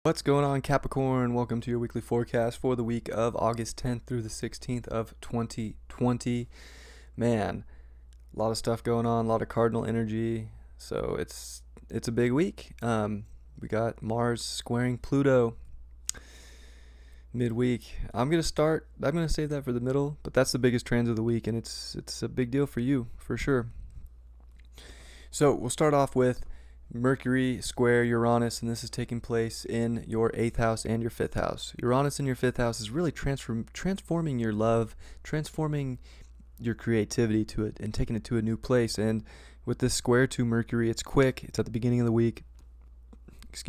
What's going on, Capricorn? Welcome to your weekly forecast for the week of August 10th through the 16th of 2020. Man, a lot of stuff going on, a lot of cardinal energy. So it's a big week. We got Mars squaring Pluto midweek. I'm gonna save that for the middle, but that's the biggest transit of the week, and it's a big deal for you for sure. So we'll start off with Mercury square Uranus, and this is taking place in your 8th house and your 5th house. Uranus in your 5th house is really transforming your love, transforming your creativity to it, and taking it to a new place. And with this square to Mercury, it's quick. It's at the beginning of the week. It's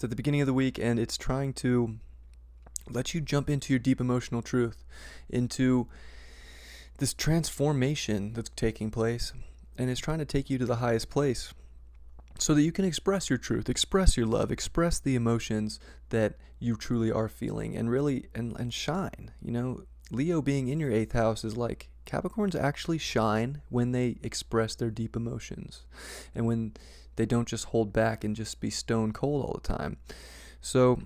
at the beginning of the week, and it's trying to let you jump into your deep emotional truth, into this transformation that's taking place, and it's trying to take you to the highest place, so that you can express your truth, express your love, express the emotions that you truly are feeling, and really and shine. Leo being in your 8th house is like Capricorns actually shine when they express their deep emotions, and when they don't just hold back and just be stone cold all the time. So,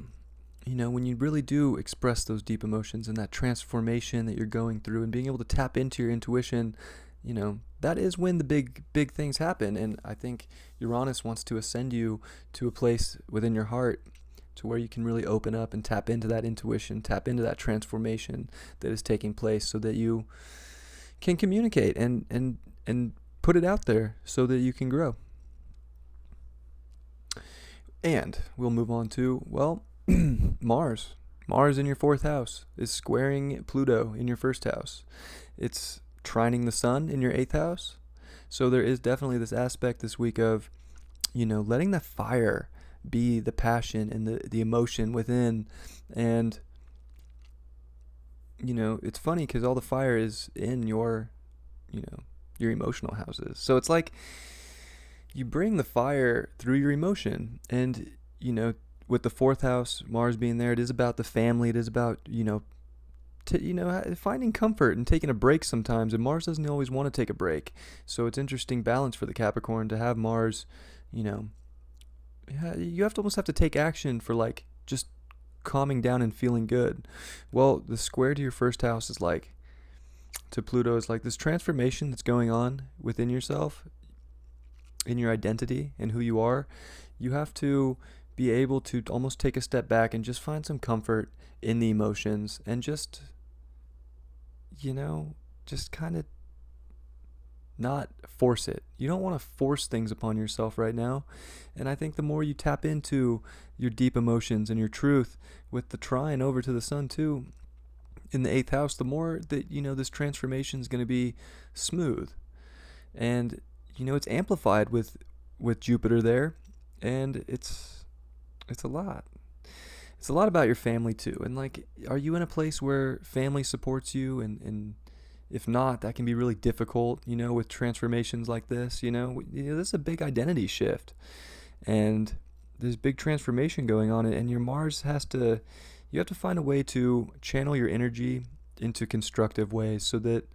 when you really do express those deep emotions and that transformation that you're going through, and being able to tap into your intuition, that is when the big things happen. And I think Uranus wants to ascend you to a place within your heart to where you can really open up and tap into that intuition, tap into that transformation that is taking place, so that you can communicate and put it out there so that you can grow. And we'll move on to, Mars. Mars in your 4th house is squaring Pluto in your 1st house. It's trining the sun in your 8th house. So there is definitely this aspect this week of, letting the fire be the passion and the emotion within. And, it's funny because all the fire is in your emotional houses. So it's like you bring the fire through your emotion. And, with the 4th house, Mars being there, it is about the family. It is about, finding comfort and taking a break sometimes. And Mars doesn't always want to take a break. So it's interesting balance for the Capricorn to have Mars, you almost have to take action for just calming down and feeling good. Well, the square to your 1st house is to Pluto is this transformation that's going on within yourself, in your identity and who you are. You have to be able to almost take a step back and just find some comfort in the emotions, and just kind of not force it. You don't want to force things upon yourself right now. And I think the more you tap into your deep emotions and your truth, with the trine over to the sun too in the 8th house, the more that this transformation is going to be smooth. And it's amplified with Jupiter there, and it's a lot. It's a lot about your family too. And are you in a place where family supports you? And if not, that can be really difficult, with transformations like this. This is a big identity shift, and there's big transformation going on. And your Mars you have to find a way to channel your energy into constructive ways, so that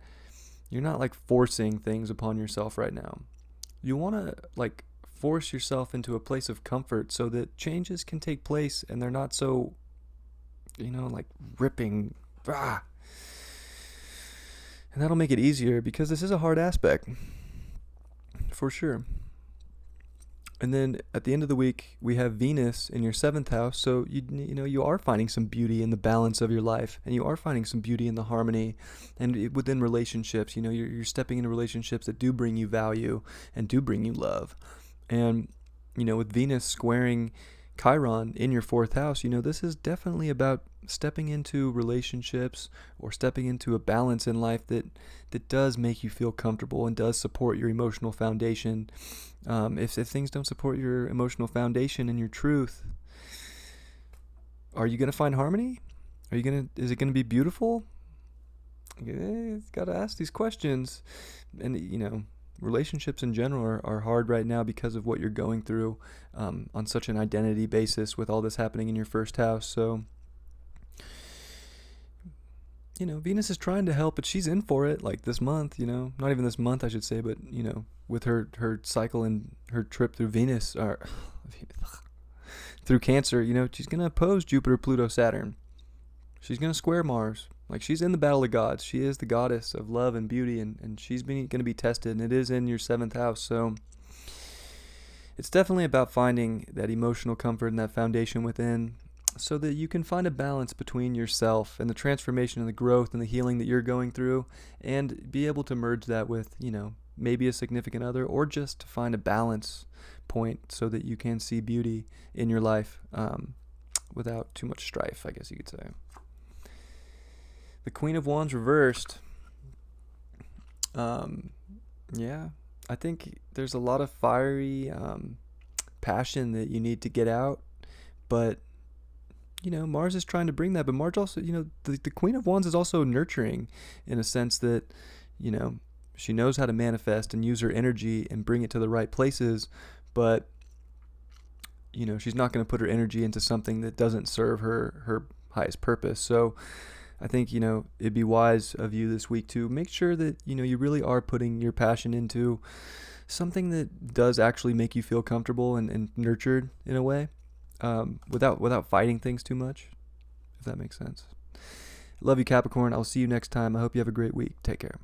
you're not forcing things upon yourself right now. You want to force yourself into a place of comfort, so that changes can take place and they're not so, ripping. And that'll make it easier, because this is a hard aspect, for sure. And then at the end of the week, we have Venus in your 7th house. So you are finding some beauty in the balance of your life, and you are finding some beauty in the harmony, and within relationships. You're stepping into relationships that do bring you value and do bring you love. And, with Venus squaring Chiron in your 4th house, this is definitely about stepping into relationships, or stepping into a balance in life that does make you feel comfortable and does support your emotional foundation. If things don't support your emotional foundation and your truth, are you going to find harmony? Is it going to be beautiful? It's got to ask these questions. And, relationships in general are hard right now because of what you're going through, on such an identity basis, with all this happening in your 1st house. So, Venus is trying to help, but she's in for it this month, not even this month, I should say, but, with her cycle and her trip through Venus, or through Cancer, she's going to oppose Jupiter, Pluto, Saturn. She's going to square Mars. Like, she's in the battle of gods. She is the goddess of love and beauty, and she's going to be tested, and it is in your 7th house. So it's definitely about finding that emotional comfort and that foundation within, so that you can find a balance between yourself and the transformation and the growth and the healing that you're going through, and be able to merge that with, maybe a significant other, or just to find a balance point so that you can see beauty in your life without too much strife, I guess you could say. The Queen of Wands reversed. Yeah, I think there's a lot of fiery passion that you need to get out, but Mars is trying to bring that. But Mars also, the Queen of Wands is also nurturing, in a sense that, she knows how to manifest and use her energy and bring it to the right places, but she's not going to put her energy into something that doesn't serve her highest purpose. So I think, it'd be wise of you this week to make sure that, you really are putting your passion into something that does actually make you feel comfortable and nurtured in a way, without fighting things too much, if that makes sense. Love you, Capricorn. I'll see you next time. I hope you have a great week. Take care.